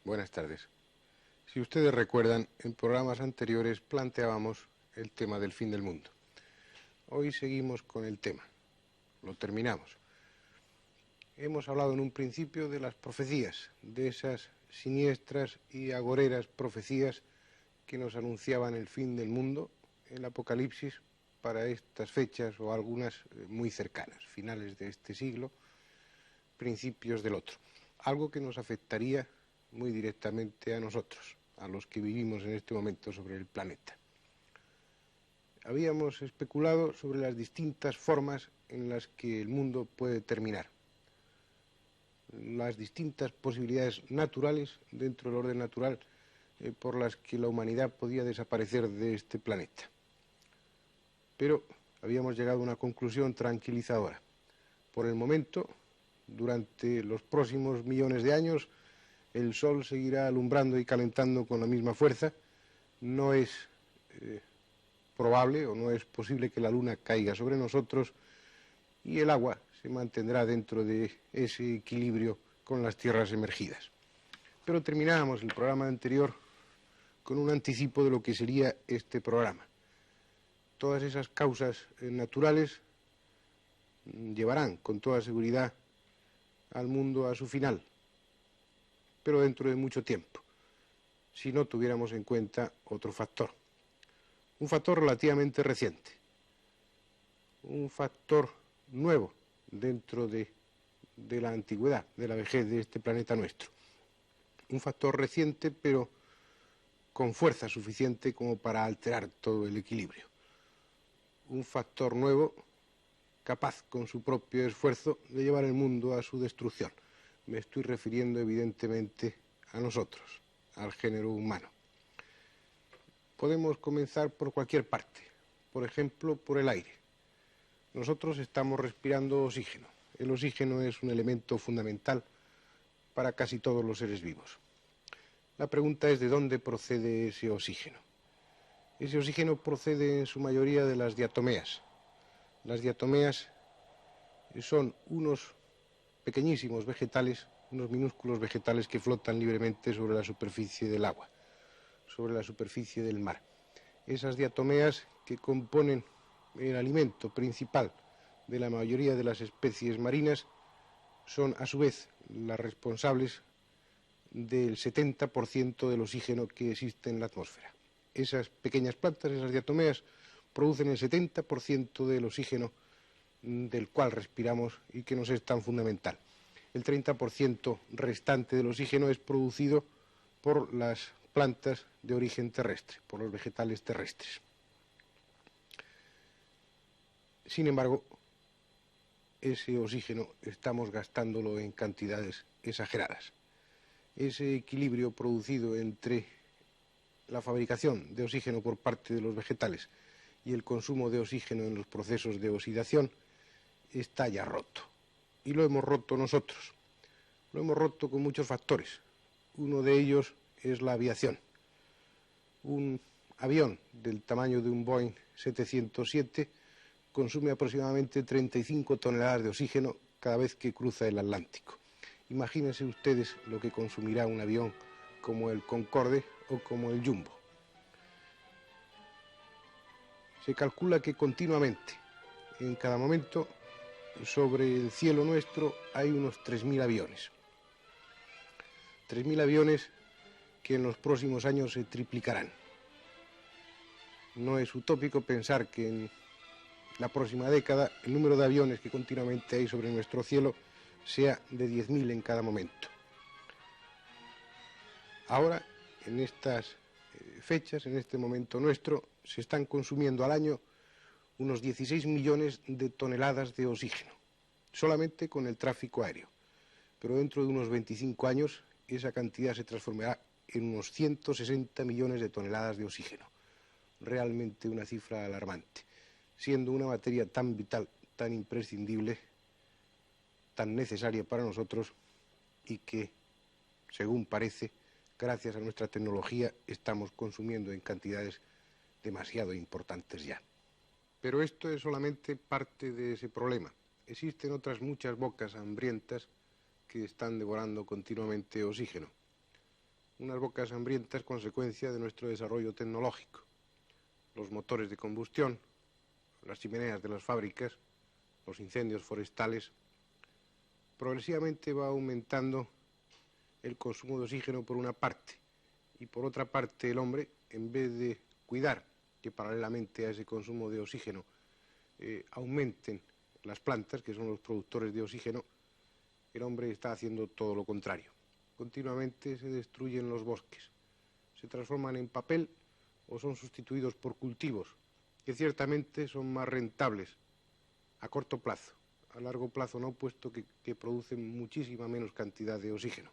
Buenas tardes. Si ustedes recuerdan, en programas anteriores planteábamos el tema del fin del mundo. Hoy seguimos con el tema. Lo terminamos. Hemos hablado en un principio de las profecías, de esas siniestras y agoreras profecías que nos anunciaban el fin del mundo, el apocalipsis, para estas fechas o algunas muy cercanas, finales de este siglo, principios del otro. Algo que nos afectaría muy directamente a nosotros, a los que vivimos en este momento sobre el planeta. Habíamos especulado sobre las distintas formas en las que el mundo puede terminar, las distintas posibilidades naturales dentro del orden natural por las que la humanidad podía desaparecer de este planeta. Pero habíamos llegado a una conclusión tranquilizadora. Por el momento, durante los próximos millones de años, el Sol seguirá alumbrando y calentando con la misma fuerza. No es probable o no es posible que la Luna caiga sobre nosotros y el agua se mantendrá dentro de ese equilibrio con las tierras emergidas. Pero terminábamos el programa anterior con un anticipo de lo que sería este programa. Todas esas causas naturales llevarán con toda seguridad al mundo a su final, pero dentro de mucho tiempo, si no tuviéramos en cuenta otro factor. Un factor relativamente reciente, un factor nuevo dentro de la antigüedad, de la vejez de este planeta nuestro. Un factor reciente, pero con fuerza suficiente como para alterar todo el equilibrio. Un factor nuevo, capaz con su propio esfuerzo de llevar el mundo a su destrucción. Me estoy refiriendo evidentemente a nosotros, al género humano. Podemos comenzar por cualquier parte, por ejemplo, por el aire. Nosotros estamos respirando oxígeno. El oxígeno es un elemento fundamental para casi todos los seres vivos. La pregunta es de dónde procede ese oxígeno. Ese oxígeno procede en su mayoría de las diatomeas. Las diatomeas son unos pequeñísimos vegetales, unos minúsculos vegetales que flotan libremente sobre la superficie del agua, sobre la superficie del mar. Esas diatomeas que componen el alimento principal de la mayoría de las especies marinas son a su vez las responsables del 70% del oxígeno que existe en la atmósfera. Esas pequeñas plantas, esas diatomeas, producen el 70% del oxígeno del cual respiramos y que nos es tan fundamental. El 30% restante del oxígeno es producido por las plantas de origen terrestre, por los vegetales terrestres. Sin embargo, ese oxígeno estamos gastándolo en cantidades exageradas. Ese equilibrio producido entre la fabricación de oxígeno por parte de los vegetales y el consumo de oxígeno en los procesos de oxidación está ya roto. Y lo hemos roto nosotros. Lo hemos roto con muchos factores. Uno de ellos es la aviación. Un avión del tamaño de un Boeing 707 consume aproximadamente 35 toneladas de oxígeno cada vez que cruza el Atlántico. Imagínense ustedes lo que consumirá un avión como el Concorde o como el Jumbo. Se calcula que continuamente, en cada momento, sobre el cielo nuestro hay unos 3.000 aviones. 3.000 aviones que en los próximos años se triplicarán. No es utópico pensar que en la próxima década el número de aviones que continuamente hay sobre nuestro cielo sea de 10.000 en cada momento. Ahora, en estas fechas, en este momento nuestro, se están consumiendo al año unos 16 millones de toneladas de oxígeno, solamente con el tráfico aéreo. Pero dentro de unos 25 años esa cantidad se transformará en unos 160 millones de toneladas de oxígeno. Realmente una cifra alarmante, siendo una materia tan vital, tan imprescindible, tan necesaria para nosotros y que, según parece, gracias a nuestra tecnología, estamos consumiendo en cantidades demasiado importantes ya. Pero esto es solamente parte de ese problema. Existen otras muchas bocas hambrientas que están devorando continuamente oxígeno. unas bocas hambrientas consecuencia de nuestro desarrollo tecnológico. Los motores de combustión, las chimeneas de las fábricas, los incendios forestales. Progresivamente va aumentando el consumo de oxígeno por una parte, y por otra parte el hombre, en vez de cuidar que paralelamente a ese consumo de oxígeno aumenten las plantas, que son los productores de oxígeno, el hombre está haciendo todo lo contrario. Continuamente se destruyen los bosques, se transforman en papel o son sustituidos por cultivos que ciertamente son más rentables a corto plazo, a largo plazo no, puesto que producen muchísima menos cantidad de oxígeno.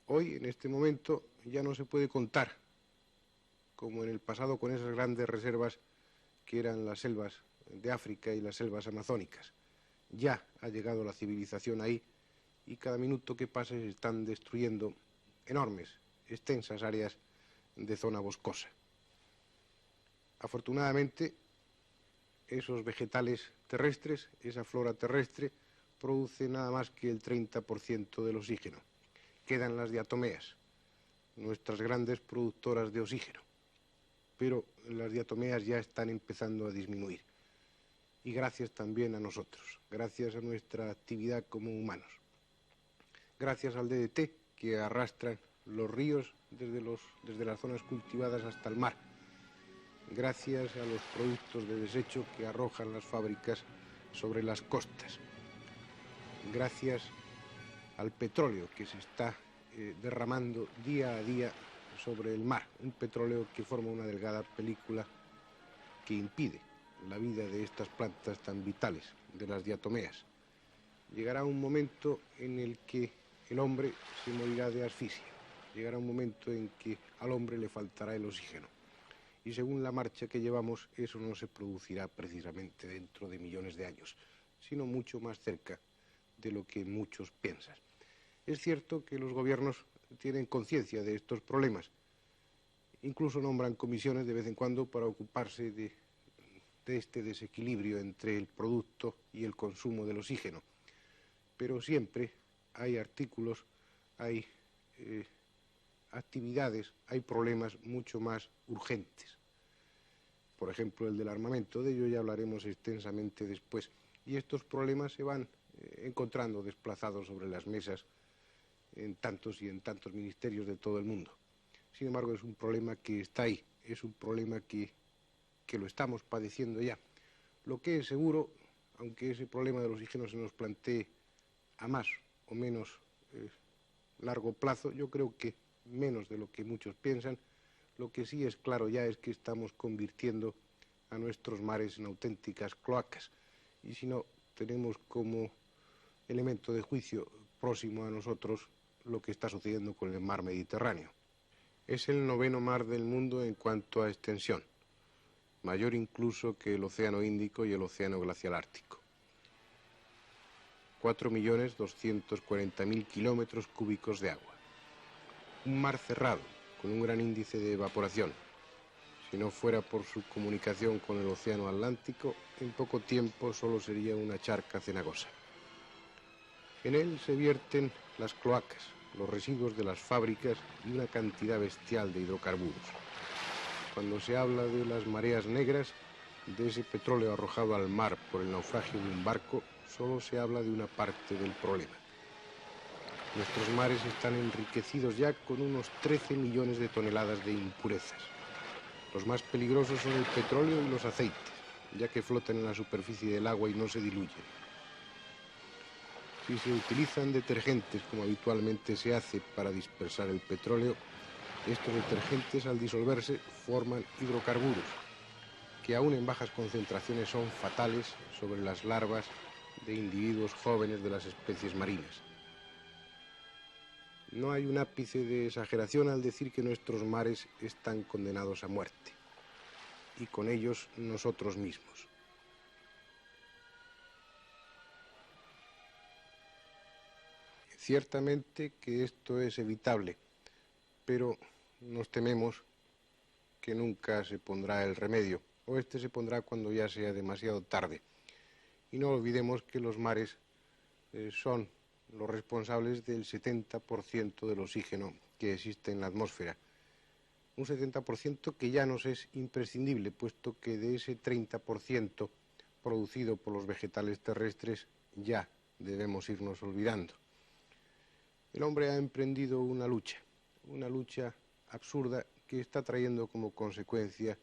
Hoy, en este momento, ya no se puede contar, como en el pasado, con esas grandes reservas que eran las selvas de África y las selvas amazónicas. Ya ha llegado la civilización ahí y cada minuto que pasa se están destruyendo enormes, extensas áreas de zona boscosa. Afortunadamente, esos vegetales terrestres, esa flora terrestre, produce nada más que el 30% del oxígeno. Quedan las diatomeas, nuestras grandes productoras de oxígeno, pero las diatomeas ya están empezando a disminuir. Y gracias también a nosotros, gracias a nuestra actividad como humanos. Gracias al DDT que arrastran los ríos desde las zonas cultivadas hasta el mar. Gracias a los productos de desecho que arrojan las fábricas sobre las costas. Gracias al petróleo que se está derramando día a día sobre el mar. Un petróleo que forma una delgada película que impide la vida de estas plantas tan vitales, de las diatomeas. Llegará un momento en el que el hombre se morirá de asfixia. Llegará un momento en que al hombre le faltará el oxígeno. Y según la marcha que llevamos, eso no se producirá precisamente dentro de millones de años, sino mucho más cerca de lo que muchos piensan. Es cierto que los gobiernos tienen conciencia de estos problemas. Incluso nombran comisiones de vez en cuando para ocuparse de este desequilibrio entre el producto y el consumo del oxígeno. Pero siempre hay artículos, hay actividades, hay problemas mucho más urgentes. Por ejemplo, el del armamento, de ello ya hablaremos extensamente después. Y estos problemas se van encontrando desplazados sobre las mesas en tantos y en tantos ministerios de todo el mundo. Sin embargo, es un problema que está ahí, es un problema que lo estamos padeciendo ya. Lo que es seguro, aunque ese problema del oxígeno se nos plantee a más o menos largo plazo, yo creo que menos de lo que muchos piensan, lo que sí es claro ya es que estamos convirtiendo a nuestros mares en auténticas cloacas. Y si no, tenemos como elemento de juicio próximo a nosotros lo que está sucediendo con el mar Mediterráneo. Es el 9º mar del mundo en cuanto a extensión, mayor incluso que el Océano Índico y el Océano Glacial Ártico. 4.240.000 kilómetros cúbicos de agua. Un mar cerrado, con un gran índice de evaporación. Si no fuera por su comunicación con el Océano Atlántico, en poco tiempo solo sería una charca cenagosa. En él se vierten las cloacas, los residuos de las fábricas y una cantidad bestial de hidrocarburos. Cuando se habla de las mareas negras, de ese petróleo arrojado al mar por el naufragio de un barco, solo se habla de una parte del problema. Nuestros mares están enriquecidos ya con unos 13 millones de toneladas de impurezas. Los más peligrosos son el petróleo y los aceites, ya que flotan en la superficie del agua y no se diluyen. Si se utilizan detergentes, como habitualmente se hace para dispersar el petróleo, estos detergentes al disolverse forman hidrocarburos, que aún en bajas concentraciones son fatales sobre las larvas de individuos jóvenes de las especies marinas. No hay un ápice de exageración al decir que nuestros mares están condenados a muerte, y con ellos nosotros mismos. Ciertamente que esto es evitable, pero nos tememos que nunca se pondrá el remedio, o este se pondrá cuando ya sea demasiado tarde. Y no olvidemos que los mares son los responsables del 70% del oxígeno que existe en la atmósfera. Un 70% que ya nos es imprescindible, puesto que de ese 30% producido por los vegetales terrestres ya debemos irnos olvidando. El hombre ha emprendido una lucha absurda que está trayendo como consecuencia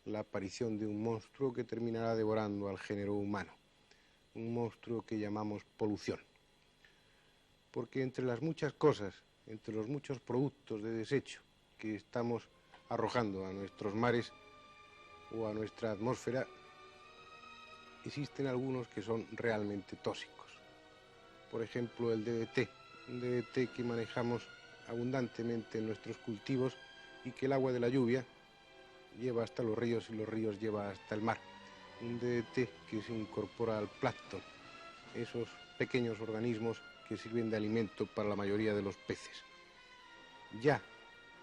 la aparición de un monstruo que terminará devorando al género humano, un monstruo que llamamos polución. Porque entre las muchas cosas, entre los muchos productos de desecho que estamos arrojando a nuestros mares o a nuestra atmósfera, existen algunos que son realmente tóxicos. Por ejemplo, el DDT, un DDT que manejamos abundantemente en nuestros cultivos y que el agua de la lluvia lleva hasta los ríos y los ríos lleva hasta el mar. Un DDT que se incorpora al plancton, esos pequeños organismos que sirven de alimento para la mayoría de los peces. Ya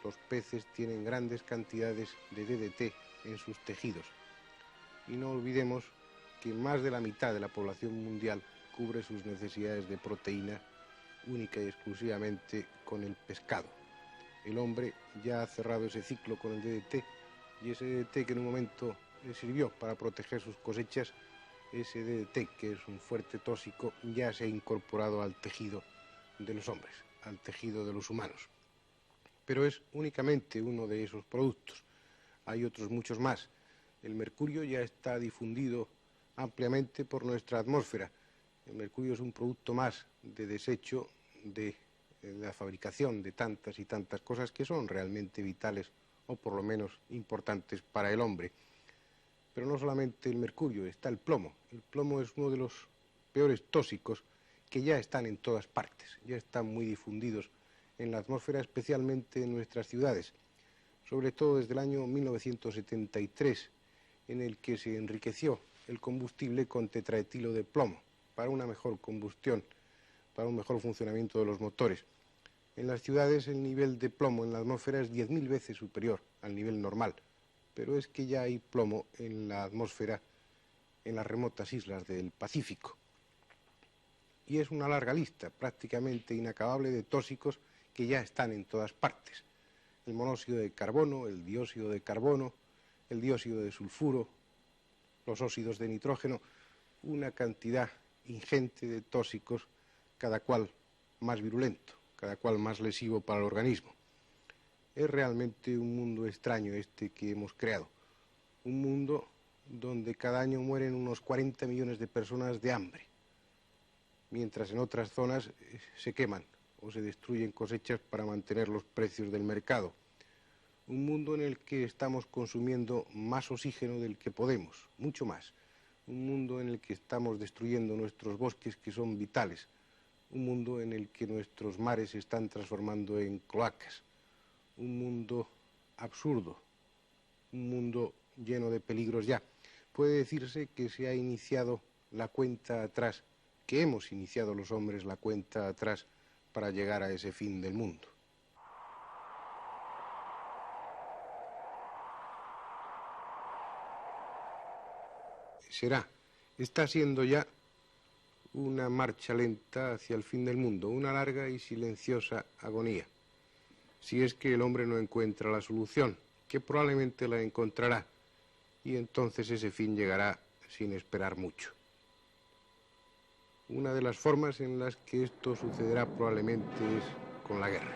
los peces tienen grandes cantidades de DDT en sus tejidos. Y no olvidemos que más de la mitad de la población mundial cubre sus necesidades de proteína única y exclusivamente con el pescado. El hombre ya ha cerrado ese ciclo con el DDT, y ese DDT que en un momento le sirvió para proteger sus cosechas, ese DDT, que es un fuerte tóxico, ya se ha incorporado al tejido de los hombres, al tejido de los humanos. Pero es únicamente uno de esos productos. Hay otros muchos más. El mercurio ya está difundido ampliamente por nuestra atmósfera. El mercurio es un producto más de desecho de la fabricación de tantas y tantas cosas que son realmente vitales o por lo menos importantes para el hombre. Pero no solamente el mercurio, está el plomo. El plomo es uno de los peores tóxicos que ya están en todas partes, ya están muy difundidos en la atmósfera, especialmente en nuestras ciudades, sobre todo desde el año 1973, en el que se enriqueció el combustible con tetraetilo de plomo para una mejor combustión, para un mejor funcionamiento de los motores. En las ciudades el nivel de plomo en la atmósfera es 10.000 veces superior al nivel normal, pero es que ya hay plomo en la atmósfera en las remotas islas del Pacífico. Y es una larga lista, prácticamente inacabable, de tóxicos que ya están en todas partes. El monóxido de carbono, el dióxido de carbono, el dióxido de sulfuro, los óxidos de nitrógeno, una cantidad ingente de tóxicos, cada cual más virulento, cada cual más lesivo para el organismo. Es realmente un mundo extraño este que hemos creado, un mundo donde cada año mueren unos 40 millones de personas de hambre, mientras en otras zonas se queman o se destruyen cosechas para mantener los precios del mercado. Un mundo en el que estamos consumiendo más oxígeno del que podemos, mucho más. Un mundo en el que estamos destruyendo nuestros bosques que son vitales. Un mundo en el que nuestros mares se están transformando en cloacas. Un mundo absurdo. Un mundo lleno de peligros ya. Puede decirse que se ha iniciado la cuenta atrás, que hemos iniciado los hombres la cuenta atrás para llegar a ese fin del mundo. Está siendo ya una marcha lenta hacia el fin del mundo, una larga y silenciosa agonía. Si es que el hombre no encuentra la solución, que probablemente la encontrará, y entonces ese fin llegará sin esperar mucho. Una de las formas en las que esto sucederá probablemente es con la guerra.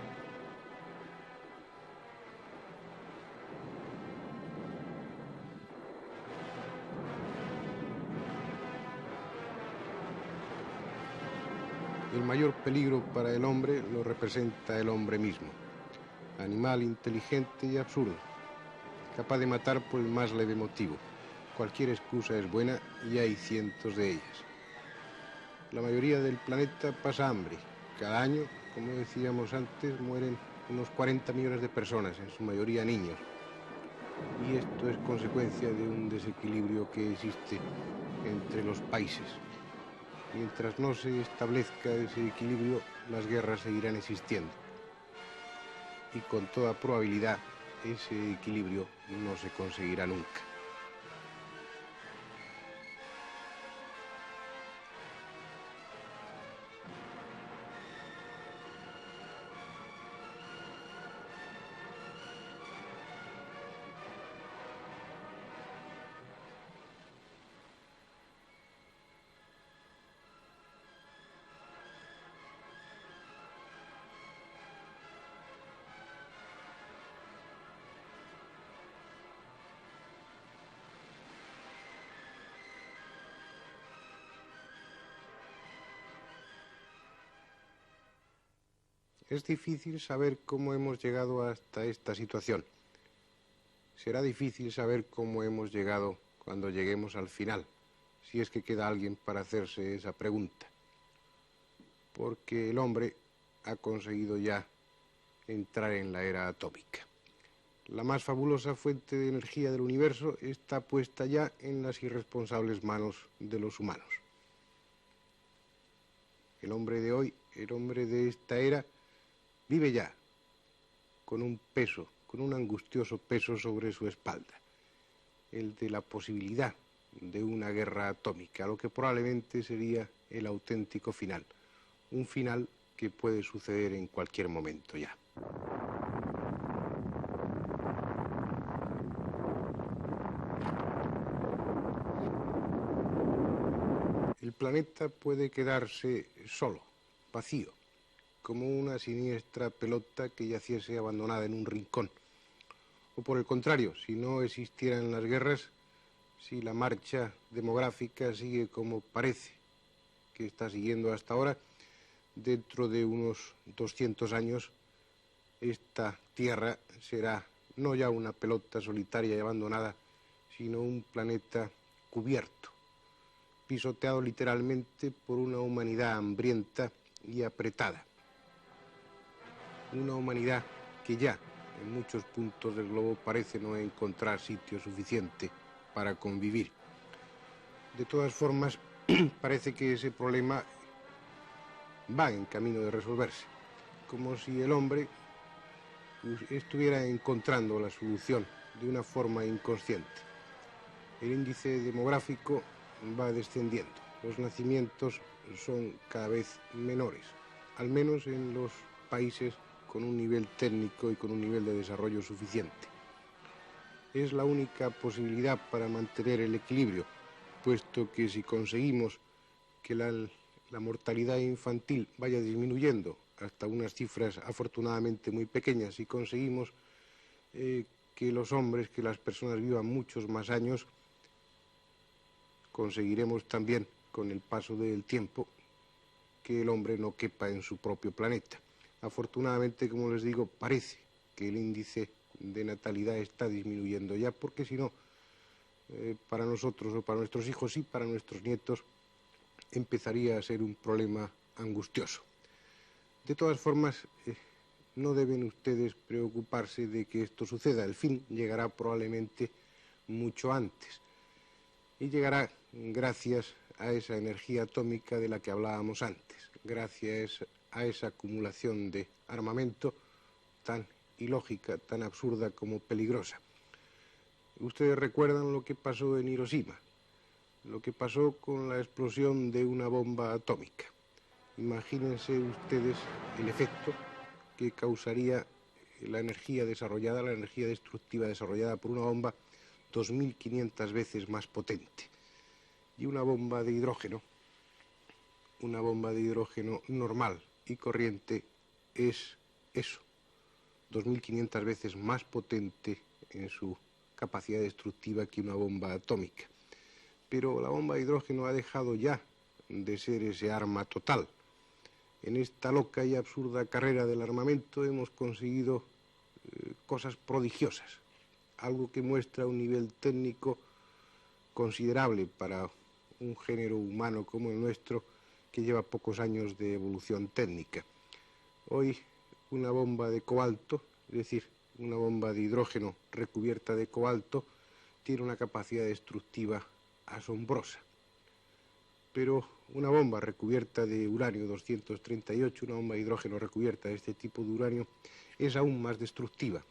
El mayor peligro para el hombre lo representa el hombre mismo, animal inteligente y absurdo, capaz de matar por el más leve motivo. Cualquier excusa es buena y hay cientos de ellas. La mayoría del planeta pasa hambre. Cada año, como decíamos antes, mueren unos 40 millones de personas, en su mayoría niños. Y esto es consecuencia de un desequilibrio que existe entre los países. Mientras no se establezca ese equilibrio, las guerras seguirán existiendo. Y con toda probabilidad, ese equilibrio no se conseguirá nunca. Es difícil saber cómo hemos llegado hasta esta situación. Será difícil saber cómo hemos llegado cuando lleguemos al final, si es que queda alguien para hacerse esa pregunta. Porque el hombre ha conseguido ya entrar en la era atómica. La más fabulosa fuente de energía del universo está puesta ya en las irresponsables manos de los humanos. El hombre de hoy, el hombre de esta era, vive ya con un peso, con un angustioso peso sobre su espalda, el de la posibilidad de una guerra atómica, lo que probablemente sería el auténtico final, un final que puede suceder en cualquier momento ya. El planeta puede quedarse solo, vacío, como una siniestra pelota que yaciese abandonada en un rincón. O por el contrario, si no existieran las guerras, si la marcha demográfica sigue como parece que está siguiendo hasta ahora, dentro de unos 200 años, esta Tierra será no ya una pelota solitaria y abandonada, sino un planeta cubierto, pisoteado literalmente por una humanidad hambrienta y apretada. Una humanidad que ya en muchos puntos del globo parece no encontrar sitio suficiente para convivir. De todas formas, parece que ese problema va en camino de resolverse, como si el hombre estuviera encontrando la solución de una forma inconsciente. El índice demográfico va descendiendo, los nacimientos son cada vez menores, al menos en los países con un nivel técnico y con un nivel de desarrollo suficiente. Es la única posibilidad para mantener el equilibrio, puesto que si conseguimos que la mortalidad infantil vaya disminuyendo hasta unas cifras afortunadamente muy pequeñas, si conseguimos que los hombres, que las personas vivan muchos más años, conseguiremos también, con el paso del tiempo, que el hombre no quepa en su propio planeta. Afortunadamente, como les digo, parece que el índice de natalidad está disminuyendo ya, porque si no, para nosotros o para nuestros hijos y para nuestros nietos, empezaría a ser un problema angustioso. De todas formas, no deben ustedes preocuparse de que esto suceda. El fin llegará probablemente mucho antes. Y llegará gracias a esa energía atómica de la que hablábamos antes, gracias a esa acumulación de armamento tan ilógica, tan absurda como peligrosa. Ustedes recuerdan lo que pasó en Hiroshima, lo que pasó con la explosión de una bomba atómica. Imagínense ustedes el efecto que causaría la energía desarrollada, la energía destructiva desarrollada por una bomba 2500 veces más potente. Y una bomba de hidrógeno normal y corriente es eso, 2500 veces más potente en su capacidad destructiva que una bomba atómica. Pero la bomba de hidrógeno ha dejado ya de ser ese arma total. En esta loca y absurda carrera del armamento hemos conseguido cosas prodigiosas, algo que muestra un nivel técnico considerable para un género humano como el nuestro, que lleva pocos años de evolución técnica. Hoy una bomba de cobalto, es decir, una bomba de hidrógeno recubierta de cobalto, tiene una capacidad destructiva asombrosa. Pero una bomba recubierta de uranio 238, una bomba de hidrógeno recubierta de este tipo de uranio, es aún más destructiva.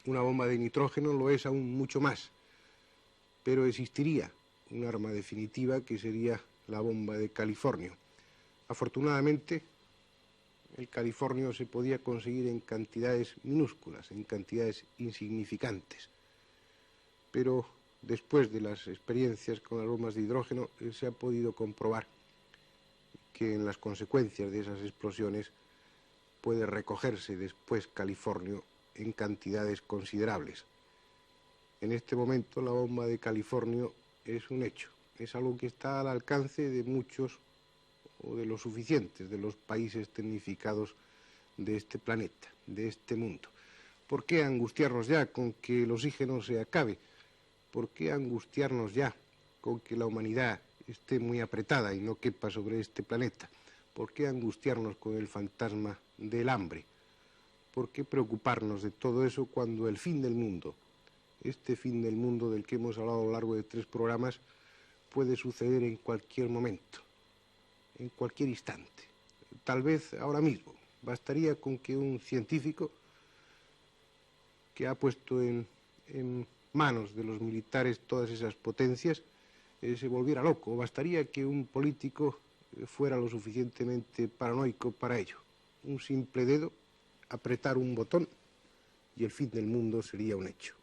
Una bomba de nitrógeno lo es aún mucho más, pero existiría un arma definitiva que sería la bomba de californio. Afortunadamente, el californio se podía conseguir en cantidades minúsculas, en cantidades insignificantes, pero después de las experiencias con las bombas de hidrógeno se ha podido comprobar que en las consecuencias de esas explosiones puede recogerse después californio en cantidades considerables. En este momento la bomba de californio es un hecho, es algo que está al alcance de muchos o de los suficientes de los países tecnificados de este planeta, de este mundo. ¿Por qué angustiarnos ya con que el oxígeno se acabe? ¿Por qué angustiarnos ya con que la humanidad esté muy apretada y no quepa sobre este planeta? ¿Por qué angustiarnos con el fantasma del hambre? ¿Por qué preocuparnos de todo eso cuando el fin del mundo, este fin del mundo del que hemos hablado a lo largo de 3 programas, puede suceder en cualquier momento, en cualquier instante? Tal vez ahora mismo. Bastaría con que un científico que ha puesto en manos de los militares todas esas potencias se volviera loco. Bastaría que un político fuera lo suficientemente paranoico para ello. Un simple dedo, apretar un botón y el fin del mundo sería un hecho.